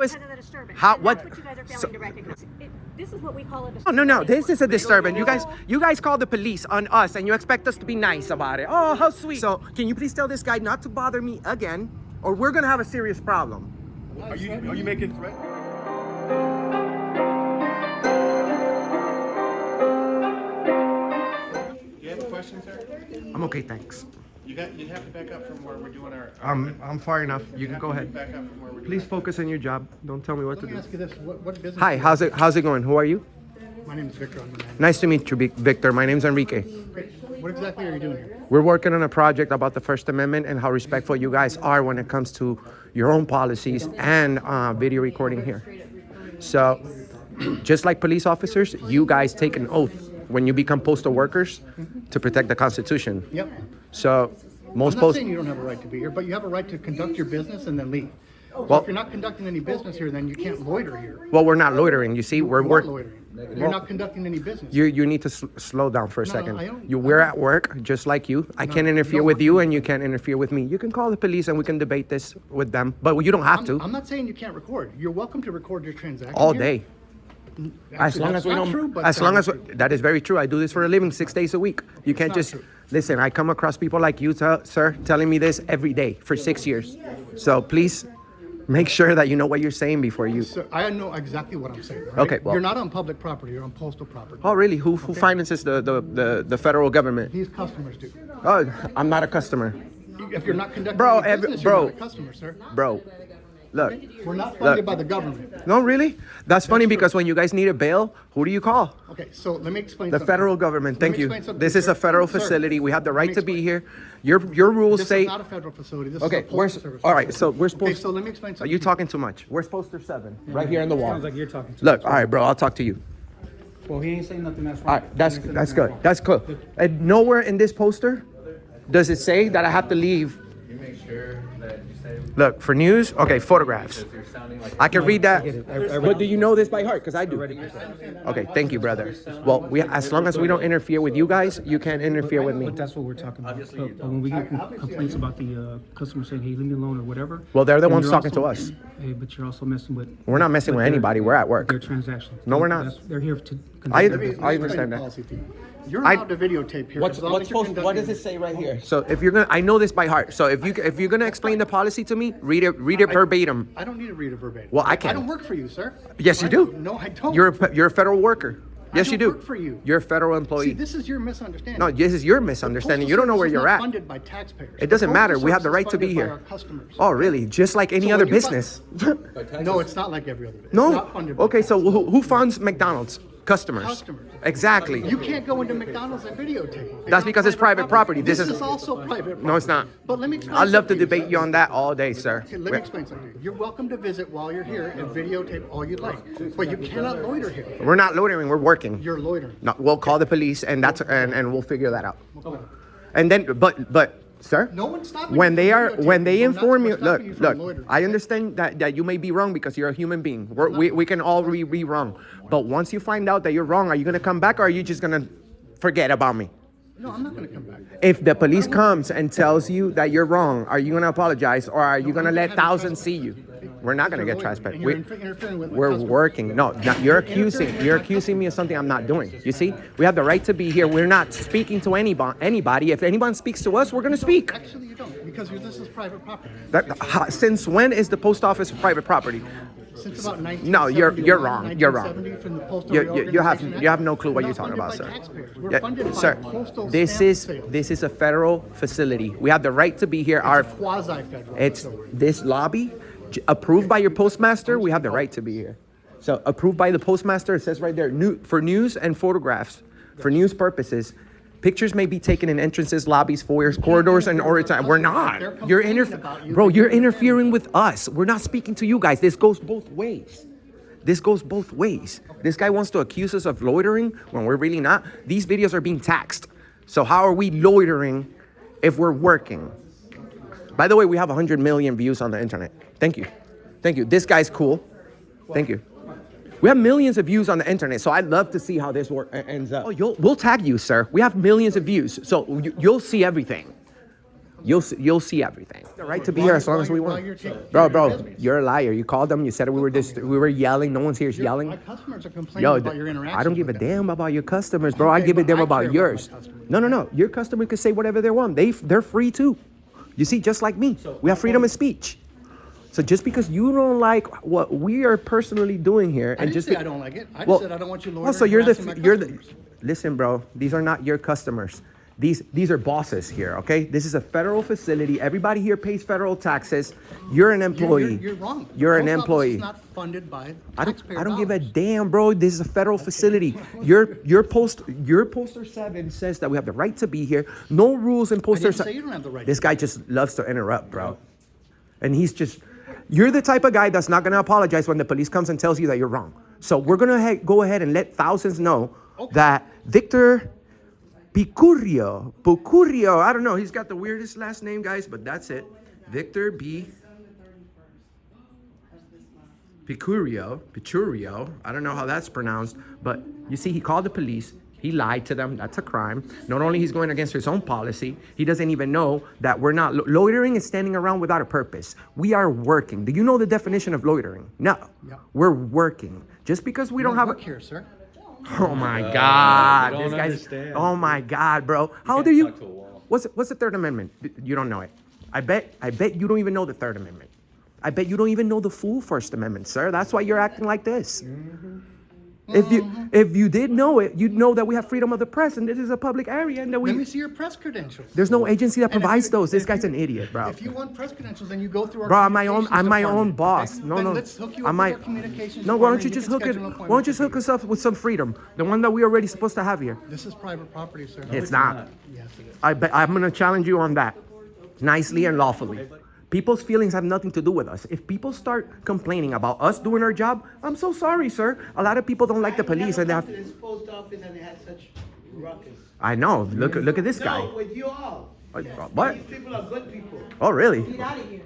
Was because of the disturbance. how And what? That's what you guys are failing So, to recognize. This is what we call a oh, disturbance. no, this is a disturbance. You guys call the police on us, and you expect us to be nice about it. Oh, how sweet. So, can you please tell this guy not to bother me again, or we're gonna have a serious problem? Are you making a threat? You have a question, sir? I'm okay, thanks. You have to back up from where we're doing our. I'm far enough. You can go ahead. Back up from where we're doing. Please focus on your job. Don't tell me what Let to me do. ask you this: what business? Hi, how's it going? Who are you? My name is Victor. I'm the manager. Nice to meet you, Victor. My name's Enrique. Great. What exactly are you doing here? We're working on a project about the First Amendment and how respectful you guys are when it comes to your own policies and video recording here. So, just like police officers, you guys take an oath when you become postal workers to protect the Constitution. Yep. So, most I'm not saying you don't have a right to be here, but you have a right to conduct your business and then leave. So Well- if you're not conducting any business here, then you can't loiter here. well, we're not loitering. You see, we're You are working. loitering. You're not conducting any business. You need to slow down for a No, second. I don't- We're at work, just like you. I can't interfere no, with you, and you can't interfere with me. You can call the police, and we can debate this with them, but you don't have to I'm not saying you can't record. You're welcome to record your transaction all here. day. As Actually, long that's as we not don't, true, but as long as true. that is very true. I do this for a living, 6 days a week. You can't not just true. listen. I come across people like you, sir, telling me this every day for 6 years. So please make sure that you know what you're saying before you. So I know exactly what I'm saying. Right? Okay, well- You're not on public property. You're on postal property. Oh, really? Who finances the federal government? These customers do. Oh, I'm not a customer, If you're not conducting Bro, any business, bro. you're not a customer, sir. bro. Look. We're not funded by the government. No, really? That's funny true. because when you guys need a bail, who do you call? Okay, so let me explain The something. federal government. Let Thank me you. explain something, This is sir. a federal Sir, facility. We have the let me right to be explain. here. Your rules This say. is not a federal facility. This Okay, is a postal where's service. all right? facility. So we're supposed. Okay, so let me explain Are something. you talking too much? We're supposed to 7 right here on the wall. Sounds like you're talking to Look, all right, bro. I'll talk to you. Well, he ain't saying nothing that's All wrong. right, that's He ain't saying that's nothing good. that's wrong. That's good. And nowhere in this poster does it say that I have to leave. You make sure that you say. Look for news. Okay, photographs. You're sounding like. I can read that. get it. I read But it. do you know this by heart? Because I do. Okay, thank you, brother. Well, as long as we don't interfere with you guys, you can't interfere with me. But that's what we're talking about. But when we get complaints about the customer saying, "Hey, leave me alone" or whatever. Well, they're the then ones you're talking to also- us. Hey, but you're also messing with. We're not messing with their- anybody. We're at work. Their transactions. No, we're not. They're here to. I- conduct their business. I understand that. Policy to you. You're I- allowed to videotape here. as long as you're What does conducting- it say right here? So if you're gonna, I know this by heart. So if you're gonna explain the policy to me, read it verbatim. I don't need to read it verbatim. Well, I I can. don't work for you, sir. Yes, you I do. don't- No, I don't. You're a federal worker. Yes, you don't do. work for you. You're a federal See, employee. this is your misunderstanding. No, this is your The misunderstanding. Postal You don't know where Service is you're not at. funded by taxpayers. It doesn't The matter. Postal We have the Service right is to be funded by here. our customers. Oh, really? Just like any So other when you buy- business? No, it's not like every other business. It's No. not funded by Okay, so taxpayers. who funds McDonald's? Customers. Customers. Exactly. You can't go into McDonald's and videotape. That's because it's private property. This This is is- also private property. No, it's not. But let me explain I'd love to something debate you on that all day, sir. Okay, let me explain something. You're welcome to visit while you're here and videotape all you'd like, but you cannot loiter here. We're not loitering. We're working. You're loitering. No, we'll call the police, and we'll figure that out. And then, but, sir, No one's stopping when you they from are, videotaping. when they We're not inform you, stopping you from look, loitering. I understand that you may be wrong because you're a human being. We can all be wrong. But once you find out that you're wrong, are you gonna come back or are you just gonna forget about me? No, I'm not going to come back. If the police comes and tells you that you're wrong, are you gonna apologize or are you gonna let thousands see you? We're not gonna get trespassed. And you're interfering with my We're customers. working. No, you're accusing me of something I'm not doing. You see, we have the right to be here. We're not speaking to anybody. If anyone speaks to us, we're gonna speak. Actually, you don't, because this is private property. Since when is the post office private property? Since about 1971, No, you're wrong. You're wrong. 1970 from the Postal You Reorganization Act. have no clue what We're you're not talking about, funded sir. by taxpayers. We're Yeah, funded by sir, postal this stamp is sales. a federal facility. We have the right to be here. It's a quasi-federal It's facility. this lobby approved by your postmaster. We have the right to be here. So approved by the postmaster. It says right there, for news and photographs, for news purposes. Pictures may be taken in entrances, lobbies, foyers, corridors, and order time. We're not. You're You're interfering with us. We're not speaking to you guys. This goes both ways. This goes both ways. This guy wants to accuse us of loitering when we're really not. These videos are being taxed. So how are we loitering if we're working? By the way, we have 100 million views on the internet. Thank you. Thank you. This guy's cool. Thank you. We have millions of views on the internet, so I'd love to see how this ends up. Oh, we'll tag you, sir. We have millions of views, so you'll see everything. You'll see everything. The right to be here as long as we want. Bro, you're a liar. You called them. You said we were yelling. No one's here yelling. My customers are complaining about your interaction. I don't give a with them. damn about your customers, bro. I Okay, give a but damn I about care yours. about my customers. No. Your customer can say whatever they want. They're free too. You see, just like me, we have freedom of speech. So just because you don't like what we are personally doing here, I and didn't just say I don't like it. I just said I don't want you loitering. so you're harassing my the customers. listen, bro. These are not your customers. These are bosses here. Okay, this is a federal facility. Everybody here pays federal taxes. You're an employee. You're wrong. You're an Post office employee. is not funded by I taxpayer don't give a dollars. damn, bro. This is a federal facility. Your poster 7 says that we have the right to be here. No rules in I poster didn't 7. say you don't have the right. This guy just loves to interrupt, bro. And you're the type of guy that's not gonna apologize when the police comes and tells you that you're wrong. So we're gonna go ahead and let thousands know that Victor Picurio, I don't know, he's got the weirdest last name, guys, but that's it. Victor B. Picurio, I don't know how that's pronounced, but you see, he called the police. He lied to them. That's a crime. Not only he's going against his own policy, he doesn't even know that we're not loitering is standing around without a purpose. We are working. Do you know the definition of loitering? No. Yeah. We're working. Just because we don't have work here, sir. Oh my God. You This don't guy's understand. oh my God, bro. How old are you? talk to a wall. What's the Third Amendment? You don't know it. I bet you don't even know the Third Amendment. I bet you don't even know the full First Amendment, sir. That's why you're acting like this. If you did know it, you'd know that we have freedom of the press and this is a public area and that Let me see your press credentials. there's no agency that And if provides you- those. This if guy's you- an idiot, bro. If you want press credentials, then you go through our Bro, I'm communications my own department, boss. okay? No, Then no. let's hook you I up might- with our communications No, why don't department you and just can hook it? schedule an Why don't you just hook appointment us up with some freedom? The one that we already supposed to have here. with you. This is private property, sir. It's not. Yes, it is. I bet I'm gonna challenge you on that, nicely and lawfully. People's feelings have nothing to do with us. If people start complaining about us doing our job, I'm so sorry, sir. A lot of people don't like the police, and they have. This post office and they had such ruckus. I know. Look at this guy. No, with you all. What? These people are good people. Oh, really? Get out of here.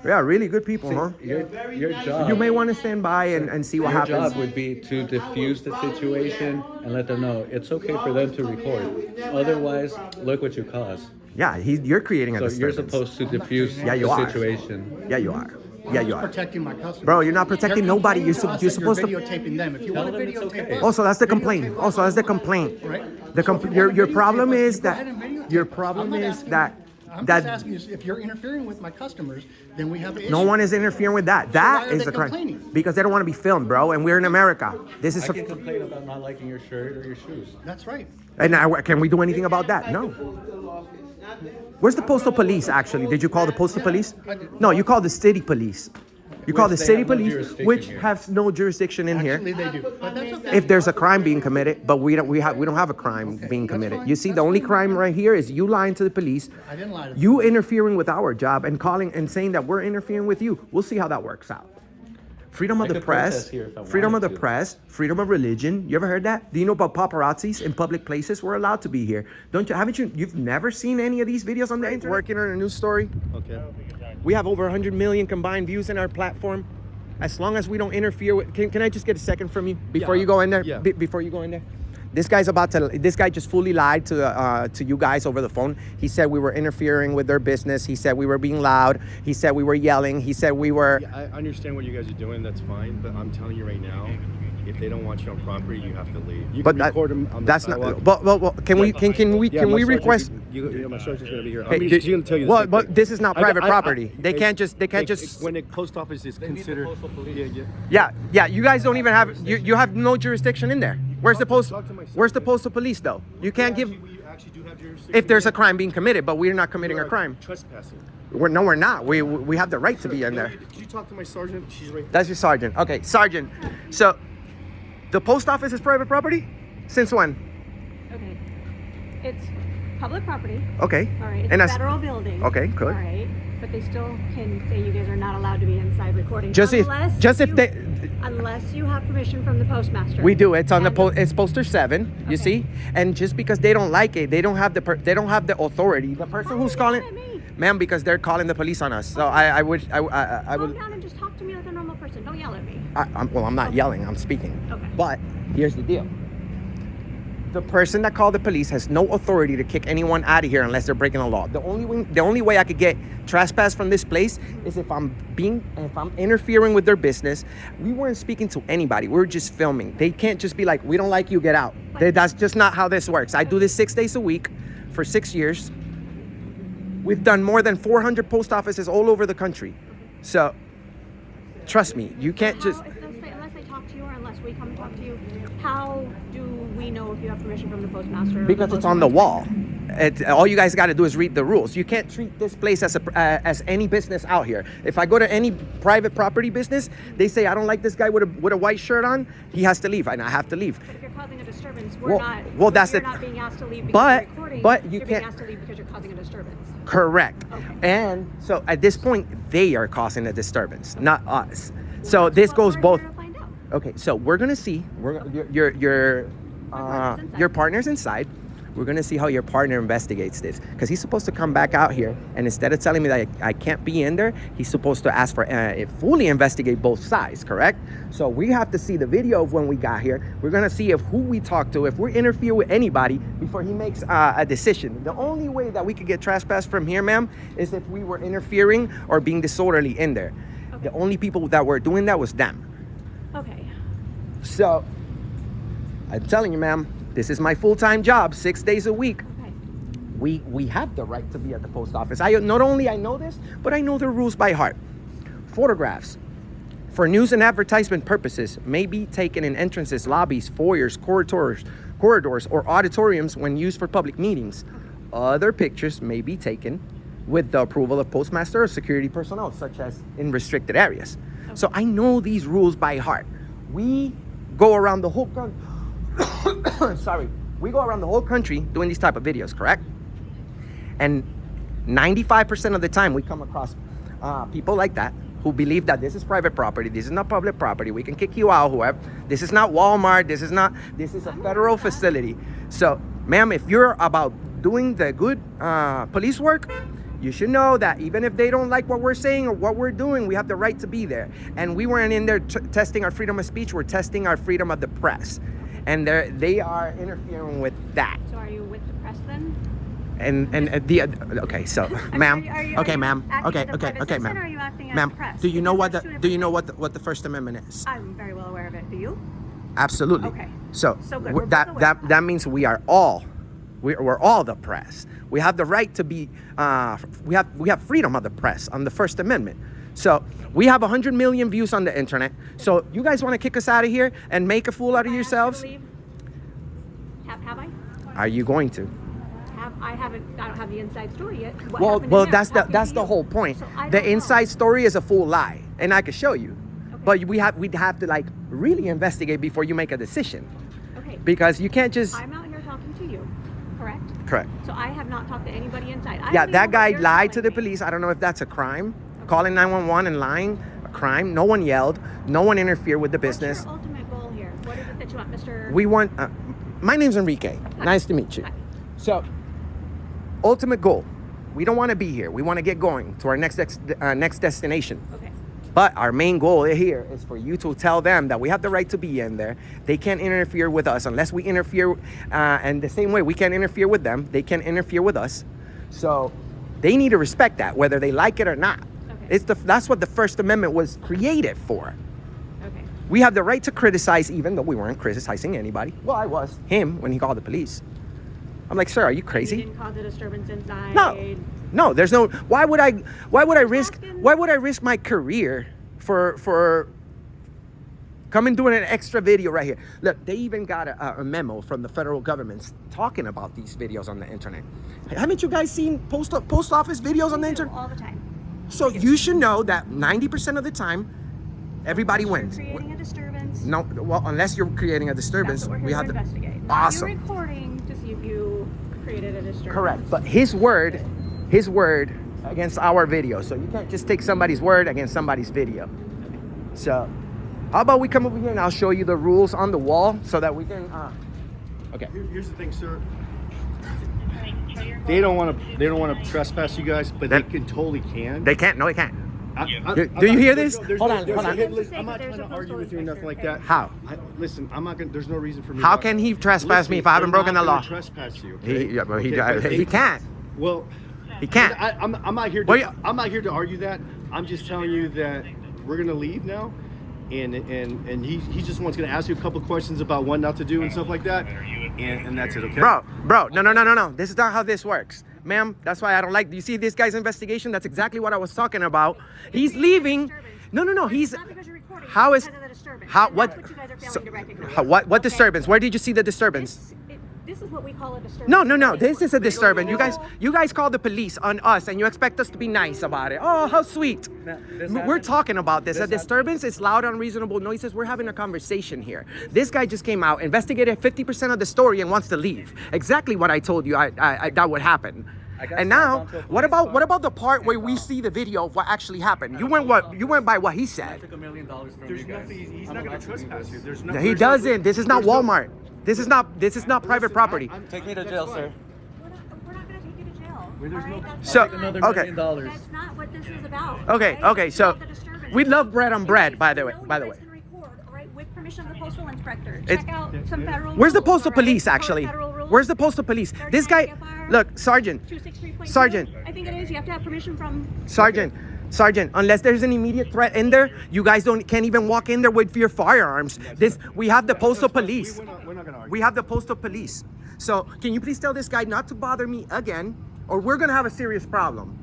Yeah, really good people, huh? They're very Your nice. job. You may want to stand by and see what Your happens. job would be to diffuse the situation and let them know it's okay for them to record. Otherwise, look what you cause. Yeah, you're creating a So you're disturbance. supposed to diffuse Yeah, you the are. situation. Yeah, you are. Yeah, you I'm are. protecting my customers. Bro, you're not protecting They're nobody. complaining to us You're that supposed to. videotaping them. If you Tell want to them it's videotape okay. us, Also, that's the videotape complaint. us. Also, that's the complaint. Right? The So if you your wanna problem videotape us, is you go ahead that and videotape your us. problem I'm not is asking that I'm just that asking you, if you're interfering with my customers, then we have an issue. no one is interfering with that. That why are is they a crime complaining? because they don't want to be filmed, bro. And we're in America. This is I can complain about not liking your shirt or your shoes. That's right. and can we do anything about that? No. Postal office, not the- Where's the postal police? Actually, did you call the postal police? No, you called the city police. You call the Which they city have no police, jurisdiction which here. has no jurisdiction in here. Actually, they do. But that's okay. If there's a crime being committed, but we don't have a crime being that's committed. fine, You see, that's the only fine. crime right here is you lying to the police, I didn't lie to them. you interfering with our job and calling and saying that we're interfering with you. We'll see how that works out. Freedom of I the could press, protest here if I freedom of the wanted to. press, freedom of religion. You ever heard that? Do you know about paparazzis in public places? We're allowed to be here. You've never seen any of these videos on the internet? Working on a news story. Okay. We have over 100 million combined views in our platform. As long as we don't interfere with, can I just get a second from you before you go in there? Yeah. Before you go in there, this guy just fully lied to you guys over the phone. He said we were interfering with their business. He said we were being loud. He said we were yelling. He said we were. Yeah, I understand what you guys are doing. That's fine, but I'm telling you right now, if they don't want you on property, you have to leave. You But can that, record them on the that's sidewalk. not. Well, can we My request? sergeant- my sergeant's gonna be here. Hey, She's gonna tell you. the well, same but thing. this is not private property. They Hey, can't just. When the post office is considered. Yeah. You guys don't even have. You have no jurisdiction in there. Where's the Talk to my Where's the sergeant. postal police though? You can't give. We actually do have jurisdiction. If there's a crime being committed, but we're not committing a crime. Trespassing. We're not. We have the right to be in there. Did you talk to my sergeant? She's right. That's your sergeant. Okay, sergeant. So, the post office is private property? Since when? Okay. It's public property. Okay. All right. It's And a that's federal building. okay, good. All right. But they still can say you guys are not allowed to be inside recording. Just if Unless you have permission from the postmaster. we do. It's on the And it's poster 7. You Okay. see, and just because they don't like it, they don't have the authority. The person Why who's are you calling, yelling at me? ma'am, because they're calling the police on us. So I would. Calm down and just talk to me like a normal person. Don't yell at me. I'm not yelling. I'm speaking. Okay. But here's the deal. The person that called the police has no authority to kick anyone out of here unless they're breaking the law. The only way I could get trespass from this place is if I'm interfering with their business. We weren't speaking to anybody. We were just filming. They can't just be like, we don't like you, get out. That's just not how this works. I do this 6 days a week for 6 years. We've done more than 400 post offices all over the country. So trust me, you can't just... Unless they talk to you or unless we come and talk to you, how do we know if you have permission from the postmaster? Because it's on the wall. All you guys got to do is read the rules. You can't treat this place as any business out here. If I go to any private property business, they say, I don't like this guy with a white shirt on, he has to leave, and I have to leave. But if you're causing a disturbance, Well, that's you're the- not being asked to leave because but- you're recording. but you you're being can't- asked to leave because you're causing a disturbance. Correct. Okay. And so at this point, they are causing a disturbance, not us. So this goes We're both. here to find out. Okay, so we're gonna see. Your partner's inside. We're gonna see how your partner investigates this, because he's supposed to come back out here, and instead of telling me that I can't be in there, he's supposed to ask for fully investigate both sides. Correct? So we have to see the video of when we got here. We're gonna see if who we talk to, if we interfere with anybody before he makes a decision. The only way that we could get trespass from here, ma'am, is if we were interfering or being disorderly in there. Okay. The only people that were doing that was them. Okay. So, I'm telling you, ma'am, this is my full-time job, 6 days a week. Okay. We have the right to be at the post office. Not only I know this, but I know the rules by heart. Photographs for news and advertisement purposes may be taken in entrances, lobbies, foyers, corridors, or auditoriums when used for public meetings. Other pictures may be taken with the approval of postmaster or security personnel, such as in restricted areas. So I know these rules by heart. We go around the whole country. We go around the whole country doing these type of videos, correct? And 95% of the time we come across people like that who believe that this is private property, this is not public property, we can kick you out, whoever. This is not Walmart, this is a federal facility. So, ma'am, if you're about doing the good police work, you should know that even if they don't like what we're saying or what we're doing, we have the right to be there. And we weren't in there testing our freedom of speech, we're testing our freedom of the press. And they are interfering with that. So are you with the press then? Okay, so, ma'am. Are you Okay, ma'am. acting Okay, as a private okay, citizen, ma'am. or are you acting as Ma'am, the press? do you know Because that's two different what the First Amendment is? I'm very well aware of it. Do you? Absolutely. Okay. So good. We're both aware of that means we're all the press. We have the right to be. We have freedom of the press on the First Amendment. So we have 100 million views on the internet. So you guys want to kick us out of here and make a fool out of yourselves? Have I? Are you going to? I don't have the inside story yet. What Well, happened in there? that's Happened the to you? whole point. So I The don't know. inside story is a full lie, and I can show you. Okay. But we'd have to like really investigate before you make a decision, Okay. because you can't just. I'm out here talking to you, correct? Correct. So I have not talked to anybody inside. Yeah, I'm that over guy here lied to telling the me. police. I don't know if that's a crime. Calling 911 and lying, a crime. No one yelled. No one interfered with the business. What's your ultimate goal here? What is it that you want, Mr. We want. My name's Enrique. Nice to meet you. Hi. So, ultimate goal. We don't want to be here. We want to get going to our next destination. Okay. But our main goal here is for you to tell them that we have the right to be in there. They can't interfere with us unless we interfere. And the same way we can't interfere with them, they can't interfere with us. So they need to respect that, whether they like it or not. Okay. That's what the First Amendment was created for. Okay. We have the right to criticize, even though we weren't criticizing anybody. Well, I was. Him, when he called the police. I'm like, sir, are you You crazy? didn't cause a disturbance inside. No, there's no. Why would I risk asking. my career for coming doing an extra video right here? Look, they even got a memo from the federal government talking about these videos on the internet. Haven't you guys seen post office videos on the We do internet? all the time. So you should know that 90% of the time, everybody wins. You're creating a disturbance. No, well, unless you're creating a disturbance, That's what we're we here have to to investigate. Awesome. You're recording to see if you created a disturbance. Correct. But his word against our video. So you can't just take somebody's word against somebody's video. So how about we come over here and I'll show you the rules on the wall so that we can okay. Here's the thing, sir. They don't want to trespass you guys, but they can totally can. They can't. No, they can't. Do you hear this? Hold on, hold on. Listen, I'm not trying to argue with you or nothing like that. How? Listen, I'm not gonna. There's no reason for me. How not- can he trespass me if I haven't they're broken the not law? gonna Trespass you. Okay? He, yeah, but Okay, he can't. Well, He can't. I'm not here. To, Well, I'm not here to argue that. I'm just telling you that we're gonna leave now, and he just wants gonna ask you a couple questions about what not to do and stuff like that, and that's it. Okay. Bro, no. This is not how this works. Ma'am, that's why I don't like. Do you see this guy's investigation? That's exactly what I was talking about. He's leaving. No. He's. It's not because you're recording, How it's is? because of the disturbance. How? And What? that's what you guys are So, failing to recognize. what Okay? disturbance? Where did you see the disturbance? This is what we call a disturbance. No. This is a disturbance. You guys call the police on us, and you expect us to be nice about it. Oh, how sweet. We're talking about this. A disturbance is loud, unreasonable noises. We're having a conversation here. This guy just came out, investigated 50% of the story, and wants to leave. Exactly what I told you that would happen. And now, what about the part where we see the video of what actually happened? You went by what he said. $1 million from There's you guys. nothing. He's I'm not gonna allowed to do trespass this. you. There's no. He there's no- doesn't. This is not there's no- Walmart. This is not private Listen, property. Take me to that's jail, fine. sir. We're not going to take you to jail. Wait, there's all no- right? That's So- not- Another okay. $1 million. That's not what this is about. Okay, It's so about the disturbance. we love bread on bread, by the way. You By the guys way. can record, all right, with permission of the postal inspector. It's- Check out some federal Where's the rules, postal all right? police Code of actually? Federal rules. Where's the postal police? This 39 guy, CFR look, Sergeant, 263.2. Sergeant. I think it is. You have to have permission from. Sergeant, unless there's an immediate threat in there, you guys can't even walk in there with your firearms. We have the postal police. We're not gonna argue. We have the postal police. So can you please tell this guy not to bother me again, or we're gonna have a serious problem.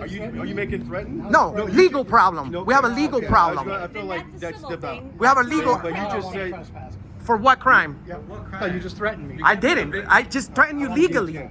Are you making threatened? No, legal problem. No, we have a legal okay. problem. I feel like That's a that's civil step out. thing. We have a legal. But you just said Trespass. For what crime? Yeah, no, you just threatened me. I didn't. I just threatened you legally.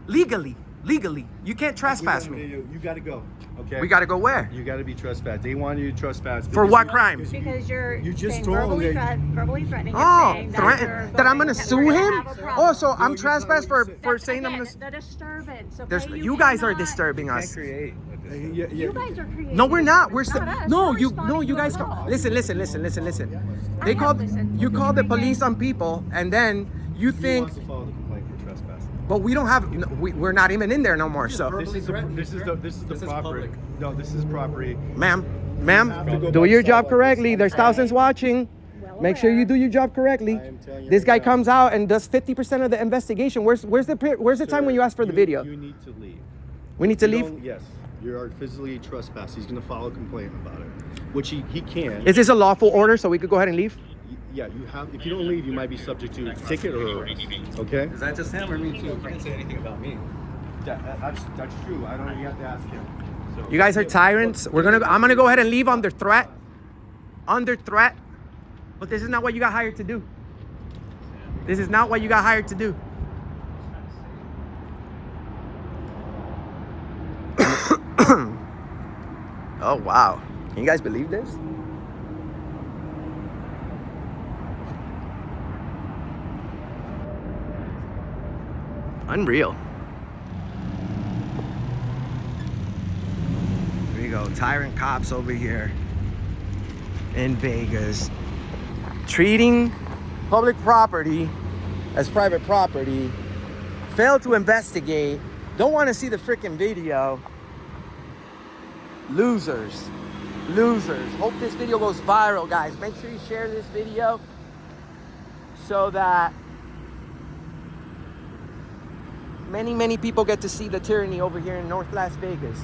Legally. You can't trespass me. You got to go. Okay. We gotta go where? You got to be trespassed. They want you to trespass. For what crime? Because you're You just saying told him verbally, that verbally threatening. and Oh, saying threaten that I'm gonna sue we're him? have a problem. Oh, so I'm you trespassed for That's, saying I'm again, gonna. the disturbance. Okay? There's, you guys are cannot- disturbing Can't us. create. You guys are creating. No, we're not. We're Not us. no, We're you responding to guys. a call. Listen. I They have called. listened. You called the I police did. on people, and then you He think. wants to file the complaint for trespass. But we don't have. No, we're not even in there no more. So, This is the property. public. No, this is property. ma'am, to go do back your to job Starbucks. correctly. There's thousands watching. Well Make sure you aware. do your job correctly. I am telling you This right guy now. comes out and does 50% of the investigation. Where's the time when you ask for the video? You need to leave. We need to You leave. don't- Yes. You are physically trespassed. He's going to file a complaint about it, which he can. Is this a lawful order so we could go ahead and leave? Yeah, you have. If you don't leave, you might be subject to ticket or arrest. Okay. Is that just him or me too? You can't say anything about me. That's true. I don't. You have to ask him. So, You guys are tyrants. I'm gonna go ahead and leave under threat. Under threat. But this is not what you got hired to do. This is not what you got hired to do. Oh wow. Can you guys believe this? Unreal. There you go, tyrant cops over here in Vegas, treating public property as private property, failed to investigate, don't want to see the freaking video. Losers. Hope this video goes viral, guys. Make sure you share this video so that many people get to see the tyranny over here in North Las Vegas.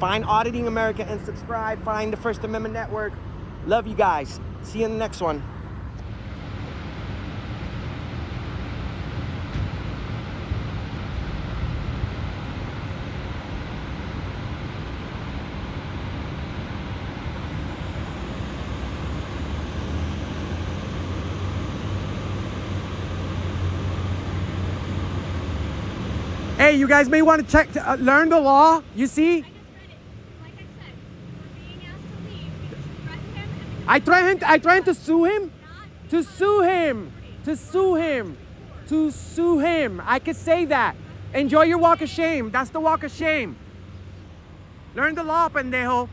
Find Auditing America and subscribe. Find the First Amendment Network. Love you guys. See you in the next one. Hey, you guys may want to check, learn the law. You see? Like I said, we're being asked to leave because you threatened him and I threatened to sue him. To sue him. I could say that. Enjoy your walk of shame. That's the walk of shame. Learn the law, pendejo.